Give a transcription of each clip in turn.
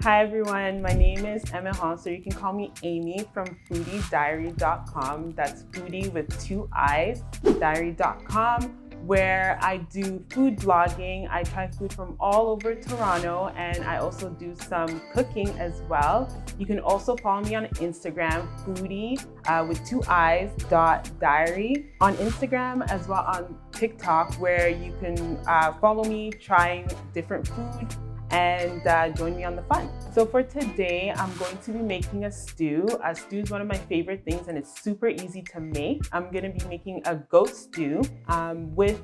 Hi everyone, my name is Emma Honser. You can call me Amy from foodiediary.com. That's foodie with 2 I's, diary.com, where I do food blogging. I try food from all over Toronto, and I also do some cooking as well. You can also follow me on Instagram, foodie with 2 I's .diary, on Instagram as well on TikTok, where you can follow me trying different food and join me on the fun. So for today, I'm going to be making a stew. A stew is one of my favorite things and it's super easy to make. I'm gonna be making a goat stew with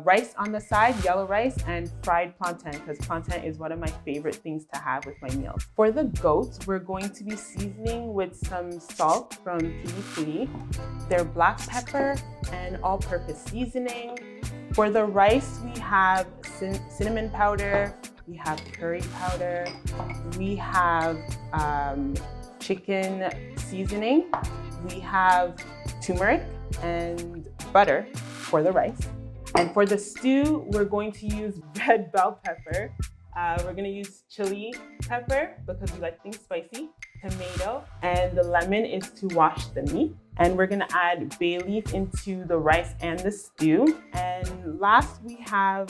rice on the side, yellow rice, and fried plantain, because plantain is one of my favorite things to have with my meals. For the goats, we're going to be seasoning with some salt from PilliPilli, their black pepper, and all-purpose seasoning. For the rice, we have cinnamon powder, we have curry powder, we have chicken seasoning, we have turmeric and butter for the rice. And for the stew, we're going to use red bell pepper. We're gonna use chili pepper because we like things spicy, tomato, and the lemon is to wash the meat. And we're gonna add bay leaf into the rice and the stew. And last we have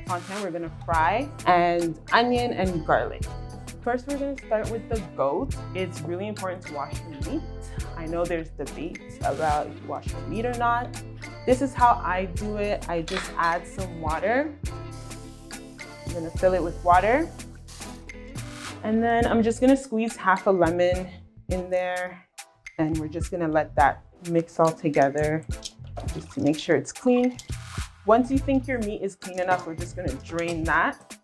plantain we're gonna fry, and onion and garlic. First, we're gonna start with the goat. It's really important to wash the meat. I know there's debates about if you wash the meat or not. This is how I do it. I just add some water. I'm gonna fill it with water. And then I'm just gonna squeeze half a lemon in there, and we're just gonna let that mix all together just to make sure it's clean. Once you think your meat is clean enough, we're just gonna drain that.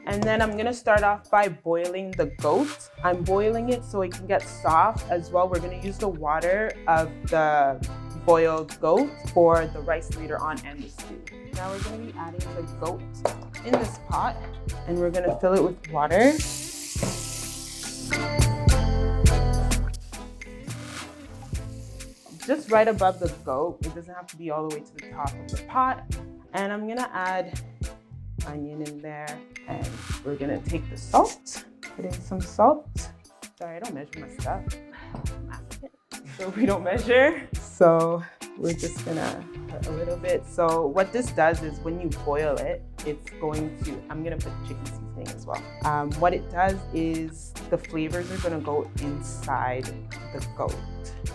And then I'm gonna start off by boiling the goat. I'm boiling it so it can get soft as well. We're gonna use the water of the boiled goat for the rice later on and the stew. Now we're gonna be adding the goat in this pot, and we're gonna fill it with water. Just right above the goat. It doesn't have to be all the way to the top of the pot. And I'm gonna add onion in there, and we're gonna take the salt, put in some salt. Sorry, I don't measure my stuff. I'm African, so we don't measure. So we're just gonna put a little bit. So what this does is when you boil it, it's going to, I'm gonna put chicken seasoning as well. What it does is the flavors are gonna go inside the goat.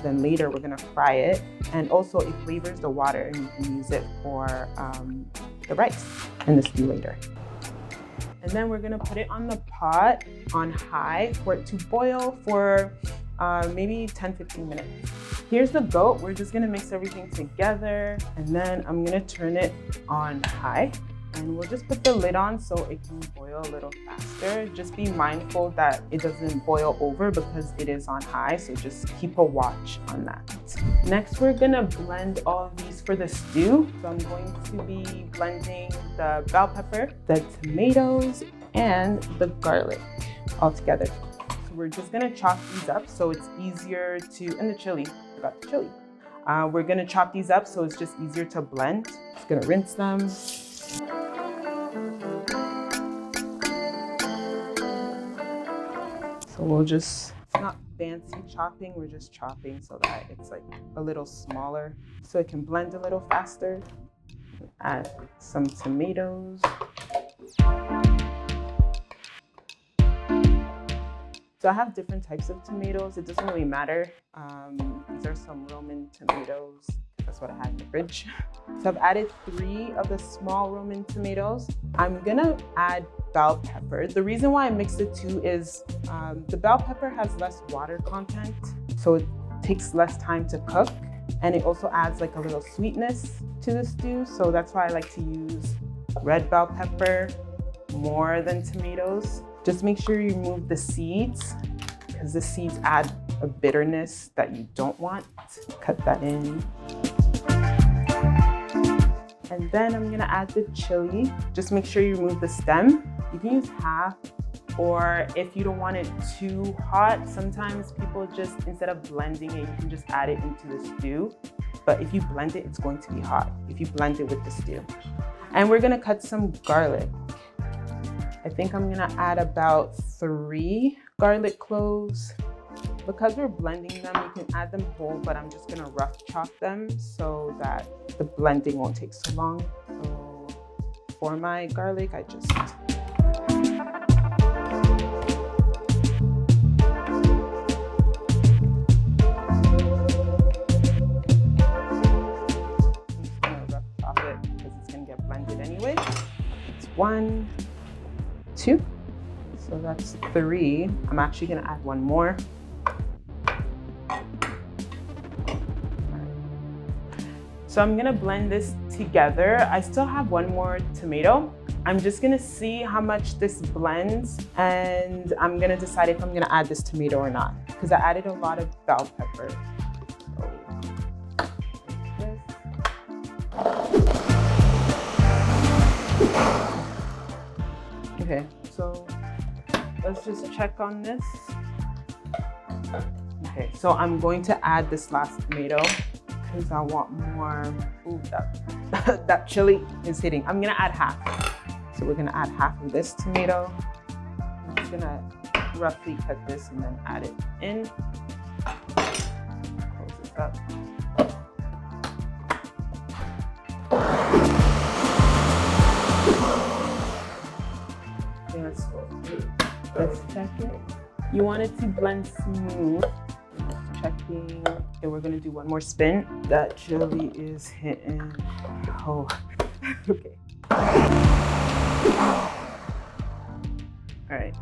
Then later we're gonna fry it. And also it flavors the water, and you can use it for the rice and the stew later. And then we're gonna put it on the pot on high for it to boil for maybe 10-15 minutes. Here's the goat. We're just gonna mix everything together, and then I'm gonna turn it on high, and we'll just put the lid on so it can boil a little faster. Just be mindful that it doesn't boil over because it is on high, so just keep a watch on that. Next, we're gonna blend all of these for the stew. So I'm going to be blending the bell pepper, the tomatoes, and the garlic all together. So we're just gonna chop these up so it's easier to, and the chili, I forgot the chili. We're gonna chop these up so it's just easier to blend. Just gonna rinse them. So we'll just, it's not fancy chopping, we're just chopping so that it's like a little smaller so it can blend a little faster. Add some tomatoes. So I have different types of tomatoes. It doesn't really matter. These are some Roman tomatoes. That's what I had in the fridge. So I've added 3 of the small Roman tomatoes. I'm gonna add bell pepper. The reason why I mixed the 2 is the bell pepper has less water content, so it takes less time to cook. And it also adds like a little sweetness to the stew. So that's why I like to use red bell pepper more than tomatoes. Just make sure you remove the seeds, because the seeds add a bitterness that you don't want. Cut that in. And then I'm gonna add the chili. Just make sure you remove the stem. You can use half, or if you don't want it too hot, sometimes people just, instead of blending it, you can just add it into the stew. But if you blend it, it's going to be hot if you blend it with the stew. And we're gonna cut some garlic. I think I'm gonna add about 3 garlic cloves. Because we're blending them, you can add them whole, but I'm just gonna rough chop them so that the blending won't take so long. So for my garlic, I just anyway. It's 1, 2, so that's 3. I'm actually gonna add 1 more. So I'm gonna blend this together. I still have 1 more tomato. I'm just gonna see how much this blends, and I'm gonna decide if I'm gonna add this tomato or not, because I added a lot of bell pepper. Okay, so let's just check on this. Okay, so I'm going to add this last tomato because I want more. Ooh, that chili is hitting. I'm gonna add half. So we're gonna add half of this tomato. I'm just gonna roughly cut this and then add it in. Close this up. Let's check it. You want it to blend smooth. Checking. Okay, we're gonna do 1 more spin. That chili is hitting. Oh, okay. All right.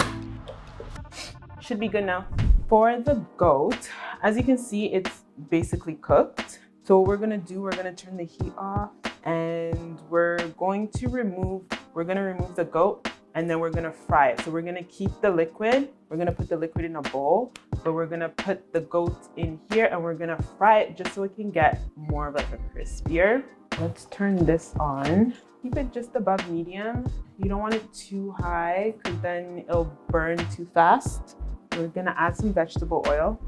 Should be good now. For the goat, as you can see, it's basically cooked. So what we're gonna do, we're gonna turn the heat off, and we're gonna remove the goat, and then we're gonna fry it. So we're gonna keep the liquid. We're gonna put the liquid in a bowl, but we're gonna put the goat in here and we're gonna fry it just so it can get more of like a crispier. Let's turn this on. Keep it just above medium. You don't want it too high because then it'll burn too fast. We're gonna add some vegetable oil.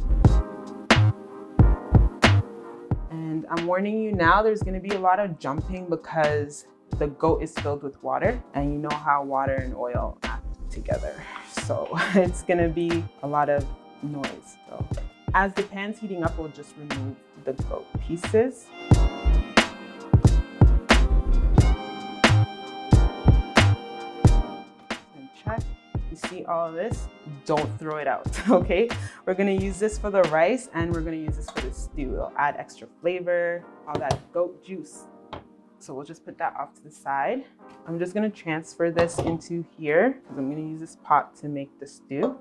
And I'm warning you now, there's gonna be a lot of jumping because the goat is filled with water, and you know how water and oil act together. So it's gonna be a lot of noise. So as the pan's heating up, we'll just remove the goat pieces. And check. You see all of this? Don't throw it out, okay? We're gonna use this for the rice and we're gonna use this for the stew. It'll add extra flavor, all that goat juice. So we'll just put that off to the side. I'm just gonna transfer this into here because I'm gonna use this pot to make the stew.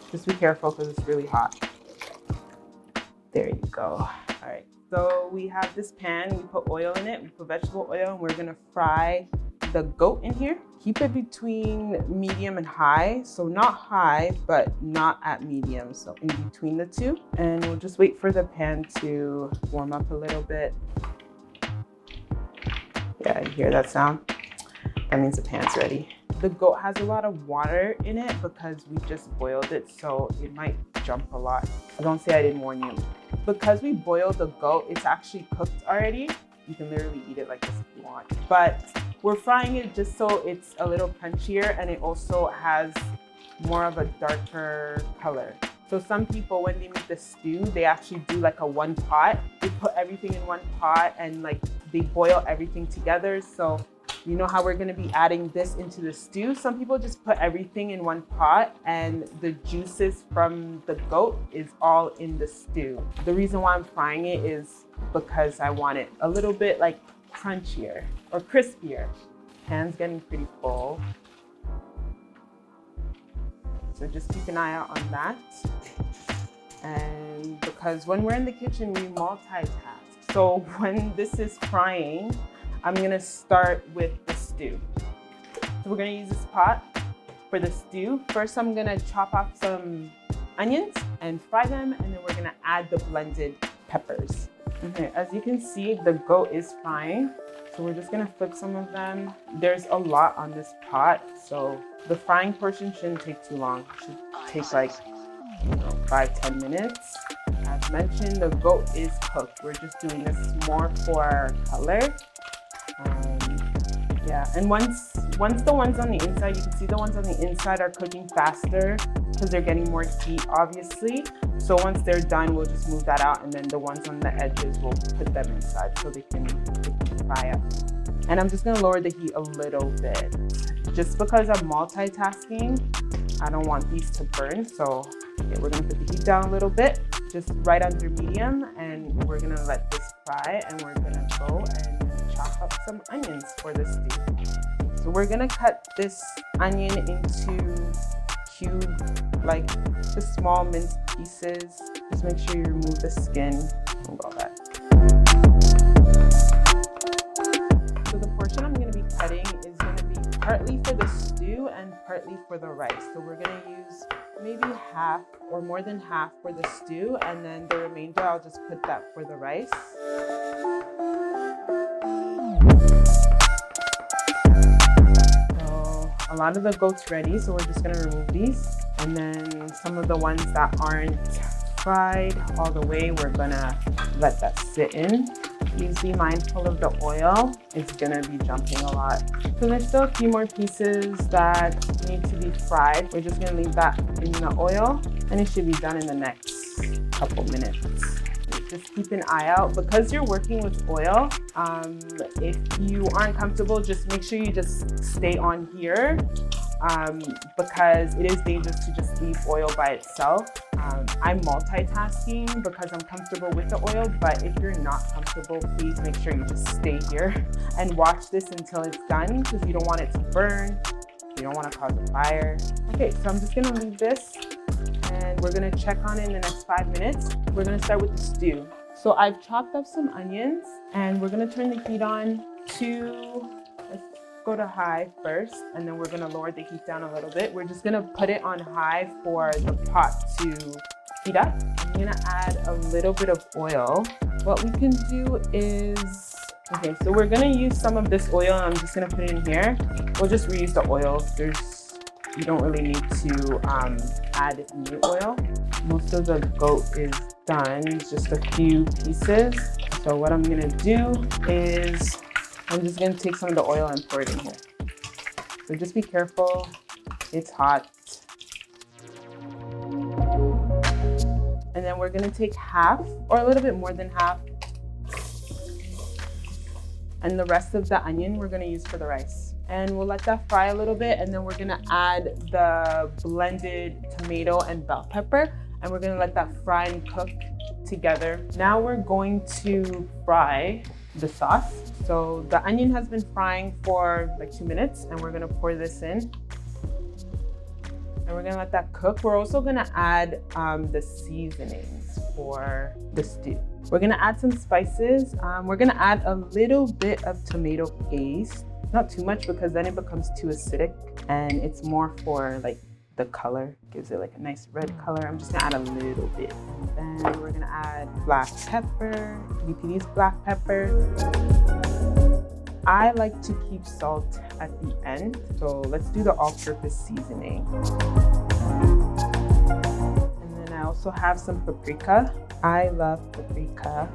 Just be careful because it's really hot. There you go. All right, so we have this pan, we put oil in it, we put vegetable oil, and we're gonna fry the goat in here. Keep it between medium and high. So not high, but not at medium. So in between the two. And we'll just wait for the pan to warm up a little bit. Yeah, you hear that sound? That means the pan's ready. The goat has a lot of water in it because we just boiled it, so it might jump a lot. Don't say I didn't warn you. Because we boiled the goat, it's actually cooked already. You can literally eat it like this if you want. But we're frying it just so it's a little crunchier and it also has more of a darker color. So some people, when they make the stew, they actually do like a 1 pot. They put everything in 1 pot and like they boil everything together. So you know how we're gonna be adding this into the stew? Some people just put everything in 1 pot and the juices from the goat is all in the stew. The reason why I'm frying it is because I want it a little bit like crunchier or crispier. Pan's getting pretty full. So just keep an eye out on that. And because when we're in the kitchen, we multitask. So when this is frying, I'm gonna start with the stew. So we're gonna use this pot for the stew. First, I'm gonna chop off some onions and fry them, and then we're gonna add the blended peppers. Okay, as you can see, the goat is frying. So we're just gonna flip some of them. There's a lot on this pot, so the frying portion shouldn't take too long. It should take like 5-10 minutes. As mentioned, the goat is cooked. We're just doing this more for color. Yeah, and once Once the ones on the inside, you can see the ones on the inside are cooking faster because they're getting more heat, obviously. So once they're done, we'll just move that out, and then the ones on the edges, we'll put them inside so they can fry up. And I'm just gonna lower the heat a little bit. Just because I'm multitasking, I don't want these to burn. So okay, we're gonna put the heat down a little bit, just right under medium, and we're gonna let this fry, and we're gonna go and chop up some onions for the stew. So we're gonna cut this onion into like just small minced pieces. Just make sure you remove the skin and all that. So the portion I'm gonna be cutting is gonna be partly for the stew and partly for the rice. So we're gonna use maybe half or more than half for the stew, and then the remainder I'll just put that for the rice. A lot of the goat's ready, so we're just gonna remove these. And then some of the ones that aren't fried all the way, we're gonna let that sit in. Please be mindful of the oil. It's gonna be jumping a lot. So there's still a few more pieces that need to be fried. We're just gonna leave that in the oil, and it should be done in the next couple minutes. Just keep an eye out. Because you're working with oil, if you aren't comfortable, just make sure you just stay on here, because it is dangerous to just leave oil by itself. I'm multitasking because I'm comfortable with the oil, but if you're not comfortable, please make sure you just stay here and watch this until it's done, because you don't want it to burn. You don't want to cause a fire. Okay, so I'm just gonna leave this, and we're gonna check on it in the next 5 minutes. We're gonna start with the stew. So I've chopped up some onions, and we're gonna turn the heat on to, let's go to high first, and then we're gonna lower the heat down a little bit. We're just gonna put it on high for the pot to heat up. I'm gonna add a little bit of oil. What we can do is, okay, so we're gonna use some of this oil. I'm just gonna put it in here. We'll just reuse the oil. You don't really need to add new oil. Most of the goat is done, just a few pieces. So what I'm gonna do is, I'm just gonna take some of the oil and pour it in here. So just be careful, it's hot. And then we're gonna take half, or a little bit more than half, and the rest of the onion we're gonna use for the rice. And we'll let that fry a little bit, and then we're gonna add the blended tomato and bell pepper, and we're gonna let that fry and cook together. Now we're going to fry the sauce. So the onion has been frying for like 2 minutes, and we're gonna pour this in. And we're gonna let that cook. We're also gonna add the seasonings for the stew. We're gonna add some spices. We're gonna add a little bit of tomato paste. Not too much, because then it becomes too acidic, and it's more for like the color. Gives it like a nice red color. I'm just gonna add a little bit. And then we're gonna add black pepper, PilliPilli's black pepper. I like to keep salt at the end, so let's do the all-purpose seasoning. And then I also have some paprika. I love paprika,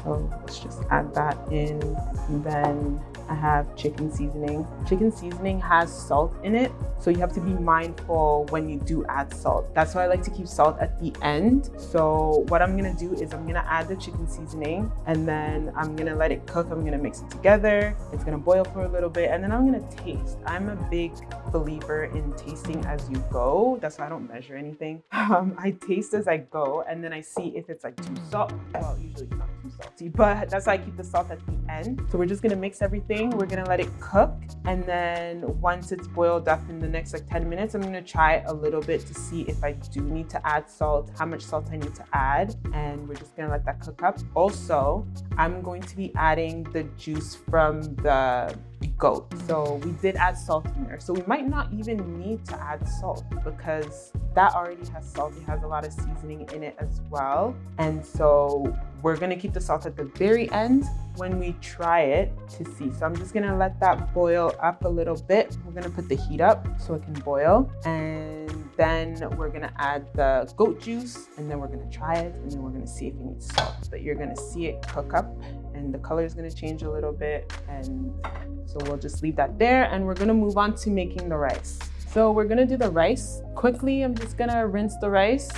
so let's just add that in. And then I have chicken seasoning. Chicken seasoning has salt in it, so you have to be mindful when you do add salt. That's why I like to keep salt at the end. So what I'm gonna do is I'm gonna add the chicken seasoning, and then I'm gonna let it cook. I'm gonna mix it together. It's gonna boil for a little bit, and then I'm gonna taste. I'm a big believer in tasting as you go. That's why I don't measure anything. I taste as I go, and then I see if it's like too salty. Well, usually it's not too salty, but that's why I keep the salt at the end. So we're just gonna mix everything. We're gonna let it cook, and then once it's boiled up in the next like 10 minutes, I'm gonna try a little bit to see if I do need to add salt, how much salt I need to add, and we're just gonna let that cook up. Also, I'm going to be adding the juice from the goat. So we did add salt in there. So we might not even need to add salt, because that already has salt. It has a lot of seasoning in it as well. And so we're gonna keep the salt at the very end when we try it to see. So I'm just gonna let that boil up a little bit. We're gonna put the heat up so it can boil. And then we're gonna add the goat juice, and then we're gonna try it, and then we're gonna see if it needs salt. But you're gonna see it cook up, and the color is gonna change a little bit. And so we'll just leave that there, and we're gonna move on to making the rice. So we're gonna do the rice. Quickly, I'm just gonna rinse the rice.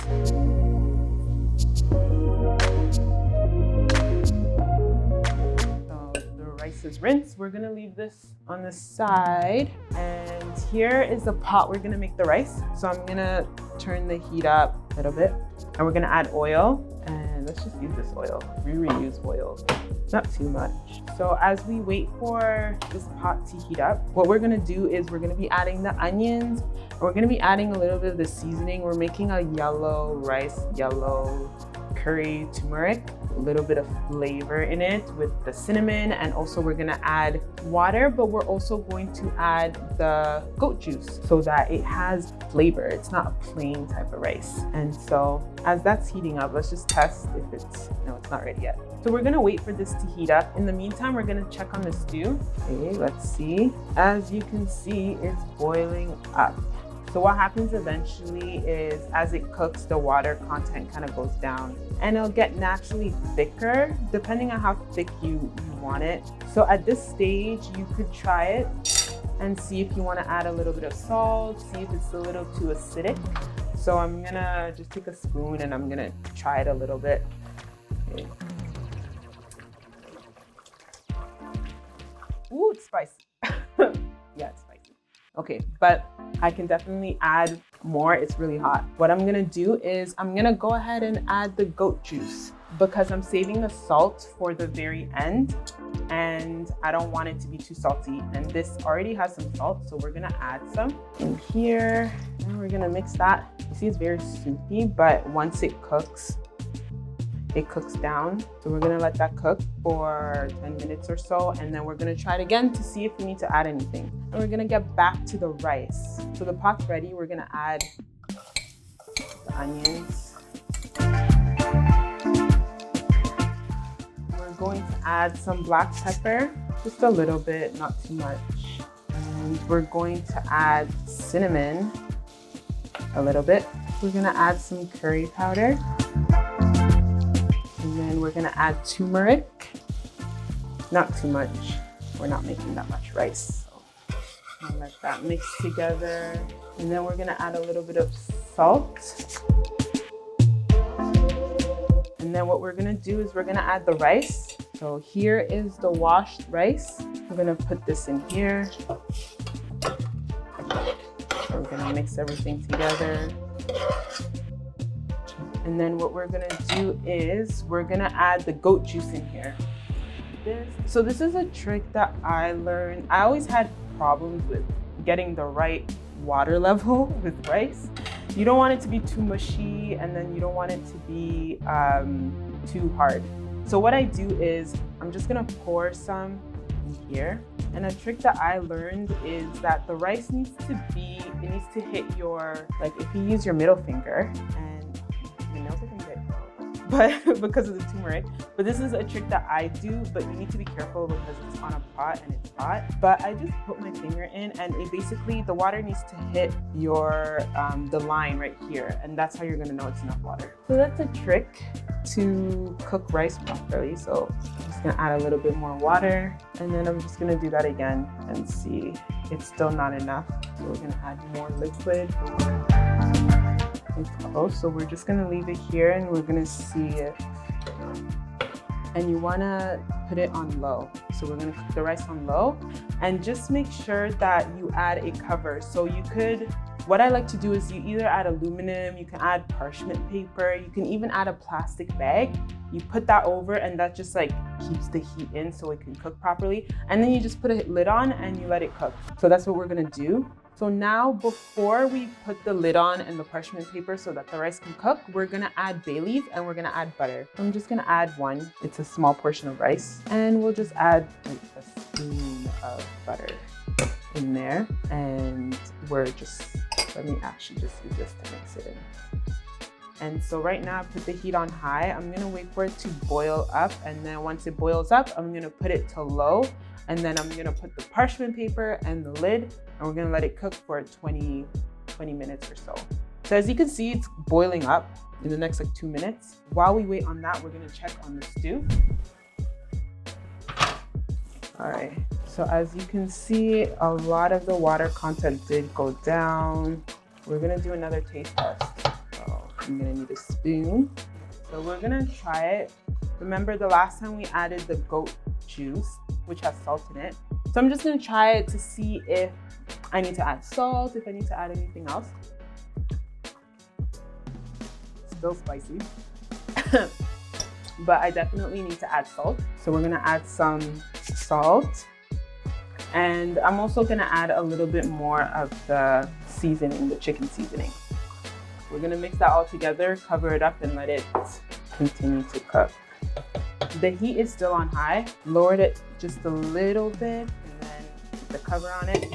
Is rinsed. We're gonna leave this on the side, and here is the pot we're gonna make the rice. So I'm gonna turn the heat up a little bit, and we're gonna add oil, and let's just use this oil. We reuse oil, not too much. So as we wait for this pot to heat up, what we're gonna do is we're gonna be adding the onions, and we're gonna be adding a little bit of the seasoning. We're making a yellow rice, yellow curry turmeric, a little bit of flavor in it with the cinnamon, and also we're gonna add water, but we're also going to add the goat juice so that it has flavor. It's not a plain type of rice. And so as that's heating up, let's just test if it's, no, it's not ready yet. So we're gonna wait for this to heat up. In the meantime, we're gonna check on the stew. Okay, let's see. As you can see, it's boiling up. So what happens eventually is as it cooks, the water content kind of goes down, and it'll get naturally thicker depending on how thick you want it. So at this stage, you could try it and see if you want to add a little bit of salt, see if it's a little too acidic. So I'm gonna just take a spoon and I'm gonna try it a little bit. Okay. Ooh, it's spicy. Yeah, it's spicy. Okay, but I can definitely add more. It's really hot. What I'm gonna do is I'm gonna go ahead and add the goat juice because I'm saving the salt for the very end, and I don't want it to be too salty. And this already has some salt, so we're gonna add some in here, and we're gonna mix that. You see, it's very soupy, but once it cooks down. So we're gonna let that cook for 10 minutes or so, and then we're gonna try it again to see if we need to add anything. And we're gonna get back to the rice. So the pot's ready. We're gonna add the onions. We're going to add some black pepper, just a little bit, not too much. And we're going to add cinnamon, a little bit. We're gonna add some curry powder. And then we're gonna add turmeric, not too much. We're not making that much rice. So I'll let that mix together. And then we're gonna add a little bit of salt. And then what we're gonna do is we're gonna add the rice. So here is the washed rice. We're gonna put this in here. We're gonna mix everything together. And then what we're gonna do is we're gonna add the goat juice in here. So this is a trick that I learned. I always had problems with getting the right water level with rice. You don't want it to be too mushy, and then you don't want it to be too hard. So what I do is I'm just gonna pour some in here. And a trick that I learned is that the rice needs to hit your, like if you use your middle finger, and your nails are gonna get but because of the turmeric. But this is a trick that I do, but you need to be careful because it's on a pot and it's hot. But I just put my finger in, and it basically, the water needs to hit your, the line right here. And that's how you're gonna know it's enough water. So that's a trick to cook rice properly. So I'm just gonna add a little bit more water, and then I'm just gonna do that again and see it's still not enough. So we're gonna add more liquid. It's close, so we're just gonna leave it here and we're gonna see if, and you wanna put it on low. So we're gonna cook the rice on low, and just make sure that you add a cover. So you could, what I like to do is you either add aluminum, you can add parchment paper, you can even add a plastic bag. You put that over, and that just like keeps the heat in so it can cook properly. And then you just put a lid on and you let it cook. So that's what we're gonna do. So now, before we put the lid on and the parchment paper so that the rice can cook, we're gonna add bay leaf and we're gonna add butter. I'm just gonna add one. It's a small portion of rice. And we'll just add like a spoon of butter in there. And let me actually just use this to mix it in. And so right now I put the heat on high. I'm gonna wait for it to boil up. And then once it boils up, I'm gonna put it to low. And then I'm gonna put the parchment paper and the lid, and we're gonna let it cook for 20 minutes or so. So as you can see, it's boiling up in the next like 2 minutes. While we wait on that, we're gonna check on the stew. All right, so as you can see, a lot of the water content did go down. We're gonna do another taste test. So I'm gonna need a spoon. So we're gonna try it. Remember the last time we added the goat juice, which has salt in it. So I'm just gonna try it to see if I need to add salt, if I need to add anything else. Still spicy, but I definitely need to add salt. So we're gonna add some salt. And I'm also gonna add a little bit more of the seasoning, the chicken seasoning. We're gonna mix that all together, cover it up and let it continue to cook. The heat is still on high. Lowered it just a little bit and then put the cover on it.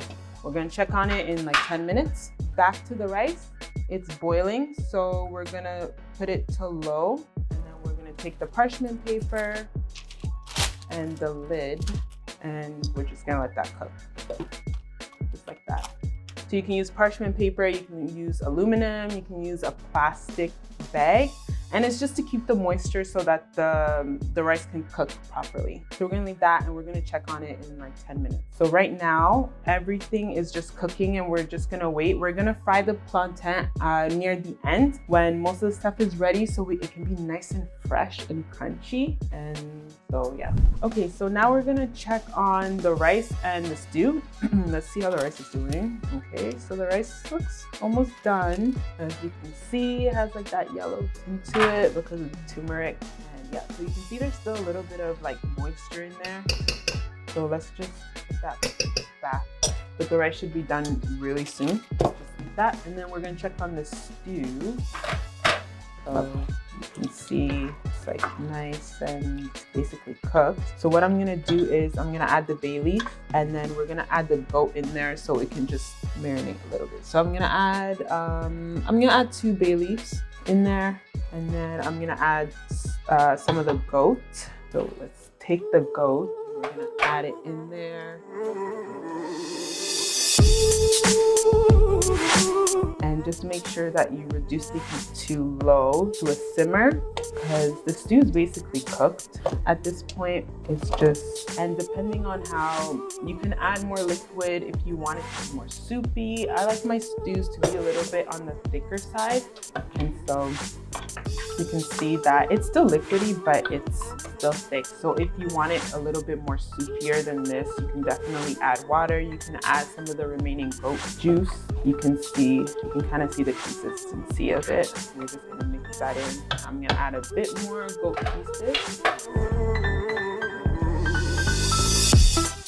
We're gonna check on it in like 10 minutes. Back to the rice, it's boiling. So we're gonna put it to low and then we're gonna take the parchment paper and the lid and we're just gonna let that cook, just like that. So you can use parchment paper, you can use aluminum, you can use a plastic bag. And it's just to keep the moisture so that the rice can cook properly. So we're gonna leave that and we're gonna check on it in like 10 minutes. So right now, everything is just cooking and we're just gonna wait. We're gonna fry the plantain near the end when most of the stuff is ready so it can be nice and fresh and crunchy. And so yeah. Okay, so now we're gonna check on the rice and the stew. Let's see how the rice is doing. Okay, so the rice looks almost done. As you can see, it has like that yellow tint to it because of the turmeric. And yeah, so you can see there's still a little bit of like moisture in there. So let's just put that back. But the rice should be done really soon. Just like that. And then we're gonna check on the stew. So you can see it's like nice and basically cooked. So what I'm gonna do is I'm gonna add the bay leaf and then we're gonna add the goat in there so it can just marinate a little bit. So I'm gonna add 2 bay leaves in there and then I'm gonna add some of the goat. So let's take the goat, we're gonna add it in there. And just make sure that you reduce the heat to low, to a simmer, because the stew is basically cooked. At this point, it's just, and depending on how, you can add more liquid if you want it to be more soupy. I like my stews to be a little bit on the thicker side. And so you can see that it's still liquidy, but it's still thick. So if you want it a little bit more soupier than this, you can definitely add water. You can add some of the remaining goat juice. You can kind of see the consistency of it. We're just gonna mix that in. I'm gonna add a bit more goat pieces.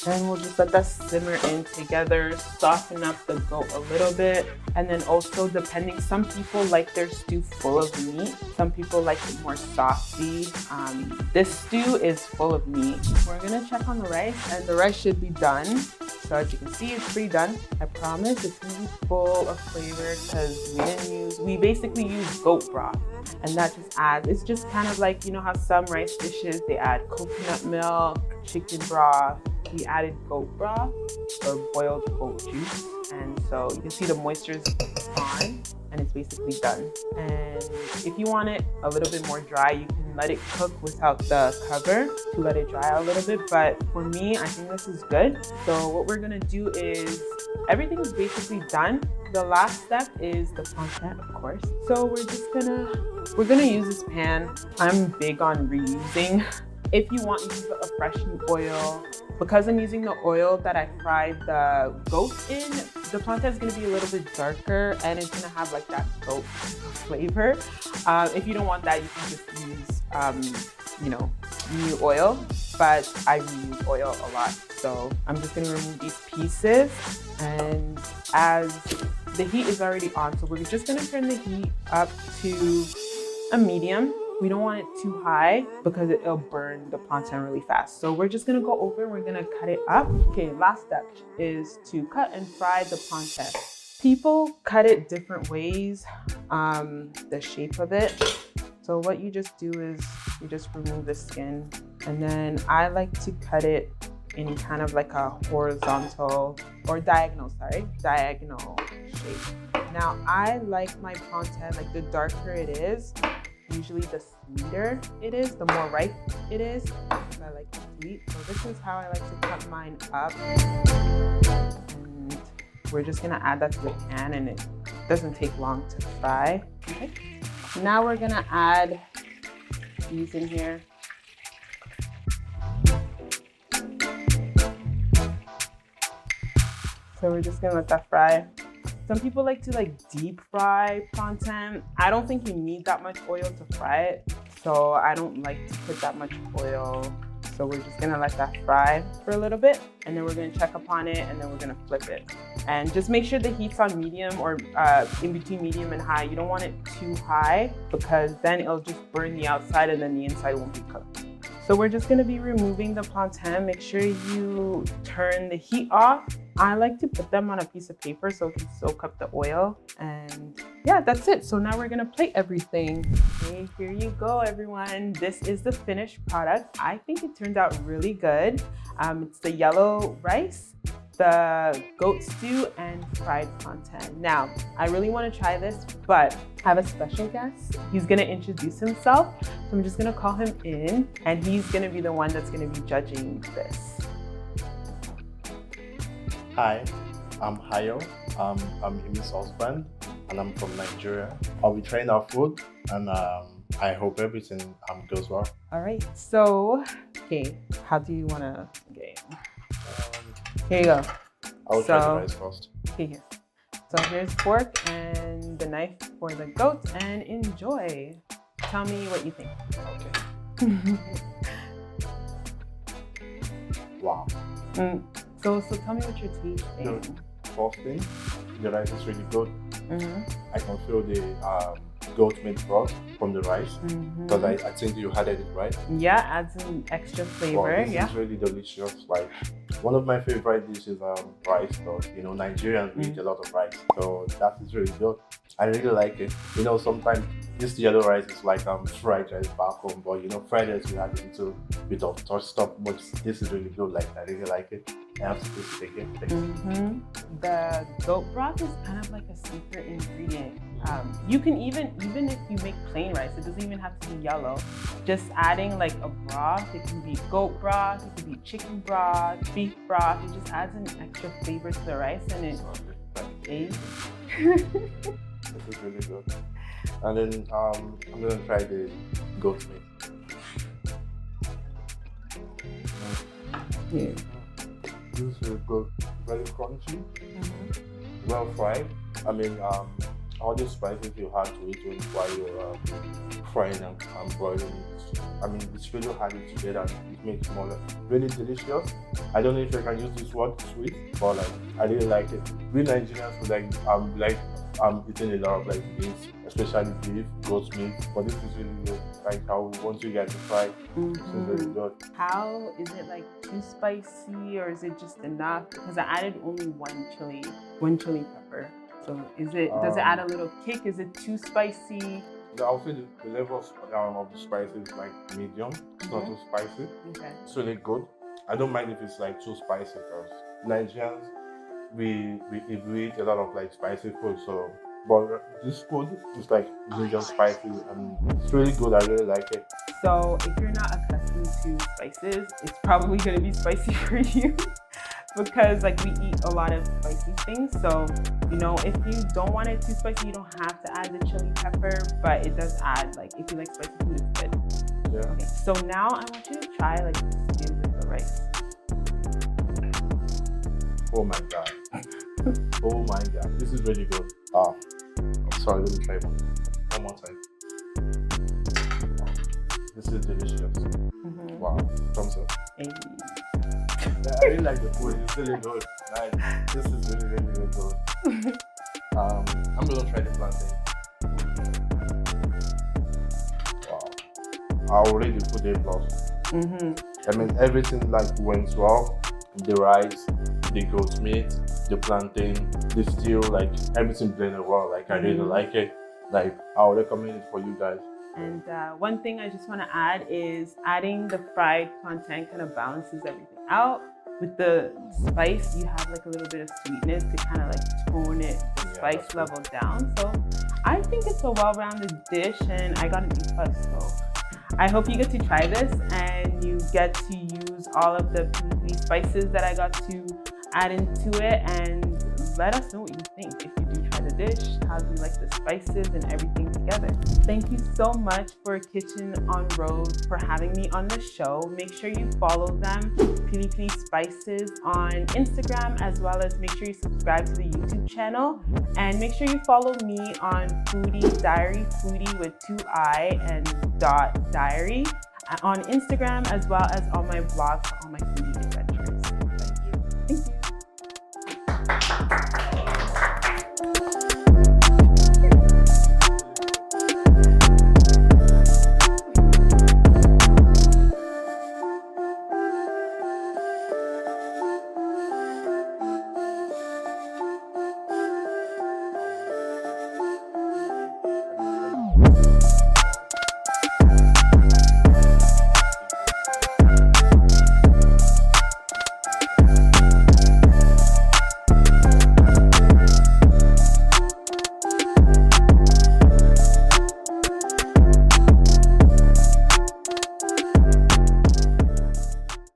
And we'll just let that simmer in together, soften up the goat a little bit. And then also depending, some people like their stew full of meat. Some people like it more softy. This stew is full of meat. We're gonna check on the rice and the rice should be done. So as you can see, it's pretty done. I promise it's gonna be full of flavor because we basically use goat broth. And that just adds, it's just kind of like, you know how some rice dishes, they add coconut milk, chicken broth. We added goat broth or boiled goat juice. And so you can see the moisture is on and it's basically done. And if you want it a little bit more dry, you can let it cook without the cover to let it dry a little bit. But for me, I think this is good. So what we're gonna do is, everything is basically done. The last step is the plantain, of course. So we're gonna use this pan. I'm big on reusing. If you want, you can put a fresh new oil. Because I'm using the oil that I fried the goat in, the plantain is gonna be a little bit darker and it's gonna have like that goat flavor. If you don't want that, you can just use, new oil, but I reuse oil a lot. So I'm just gonna remove these pieces, and as the heat is already on, so we're just gonna turn the heat up to a medium. We don't want it too high because it'll burn the plantain really fast. So we're just gonna go over and we're gonna cut it up. Okay, last step is to cut and fry the plantain. People cut it different ways, the shape of it. So what you just do is you just remove the skin, and then I like to cut it in kind of like a horizontal or diagonal shape. Now I like my plantain, like the darker it is, usually the sweeter it is, the more ripe it is. But I like it sweet. So this is how I like to cut mine up. And we're just gonna add that to the pan, and it doesn't take long to fry. Okay. Now we're gonna add these in here. So we're just gonna let that fry. Some people like to deep fry plantain. I don't think you need that much oil to fry it. So I don't like to put that much oil. So we're just gonna let that fry for a little bit, and then we're gonna check upon it, and then we're gonna flip it. And just make sure the heat's on medium or in between medium and high. You don't want it too high because then it'll just burn the outside and then the inside won't be cooked. So we're just gonna be removing the plantain. Make sure you turn the heat off. I like to put them on a piece of paper so it can soak up the oil. And yeah, that's it. So now we're gonna plate everything. Okay, here you go, everyone. This is the finished product. I think it turned out really good. It's the yellow rice, the goat stew, and fried plantain. Now, I really want to try this, but I have a special guest. He's going to introduce himself. So I'm just going to call him in, and he's going to be the one that's going to be judging this. Hi, I'm Hayo. I'm Emi's husband, and I'm from Nigeria. I'll be trying our food, and I hope everything goes well. All right, so, okay, how do you want to game? Here you go. I'll try the rice first. Okay, here. So here's fork and the knife for the goat, and enjoy. Tell me what you think. Okay. Wow. So tell me what you're tasting. First thing, the rice is really good. I can feel the goat meat broth from the rice because I think you added it, right? Yeah, adds an extra flavor. Wow, this is really delicious. Like, one of my favorite dishes rice. So, Nigerians eat a lot of rice, so that is really good. I really like it. Sometimes this yellow rice is like fried rice back home, but fried rice we add a little bit of touch stuff. But this is really good. Like, I really like it. I have to taste it again. The goat broth is kind of like a secret ingredient. You can even if you make plain rice, it doesn't even have to be yellow. Just adding like a broth, it can be goat broth, it can be chicken broth, beef broth. It just adds an extra flavor to the rice, and it tastes. This is really good. And then I'm gonna try the goat meat. Yeah. This is really good. Very crunchy. Well fried. I mean, all the spices you had to eat while you're frying and boiling it. I mean, it's really added together. It makes it more really delicious. I don't know if I can use this word sweet, but I really like it. We Nigerians would like eating a lot of meat, especially beef, goat meat. But this is really good. Like, how once you get to fry, it's really good. How is it too spicy, or is it just enough? Because I added only one chili pepper. So does it add a little kick? Is it too spicy? I'll say the level of the spice is medium. It's not too spicy. Okay. It's really good. I don't mind if it's too spicy because Nigerians we eat a lot of spicy food. So, but this food is medium spicy and it's really good. I really like it. So if you're not accustomed to spices, it's probably gonna be spicy for you. Because we eat a lot of spicy things, so if you don't want it too spicy, you don't have to add the chili pepper, but it does add if you like spicy food, it's good. Yeah. Okay, so now I want you to try the stew with the rice. Oh my god. Oh my god, this is really good. Sorry, let me try one more time. This is delicious. Wow, thumbs up. Hey. Yeah, I really like the food. It's really good. This is really, really, really good. I'm gonna try the plantain. Wow. I already put A+. I mean, everything went well. The rice, the goat meat, the plantain, the stew, everything blended well. I really like it. I'll recommend it for you guys. And one thing I just want to add is adding the fried plantain kind of balances everything out. With the spice, you have a little bit of sweetness to kind of tone the spice level down. So I think it's a well-rounded dish, and I got an E+, so I hope you get to try this and you get to use all of the PilliPilli spices that I got to add into it, and let us know what you think. If you do try the dish, how do you like the spices and everything together? Thank you so much for Kitchen on Road for having me on the show. Make sure you follow them, PilliPilliSpices, on Instagram, as well as make sure you subscribe to the YouTube channel, and make sure you follow me on Foodie Diary, Foodie with 2I and .diary on Instagram, as well as on my blog for all my foodie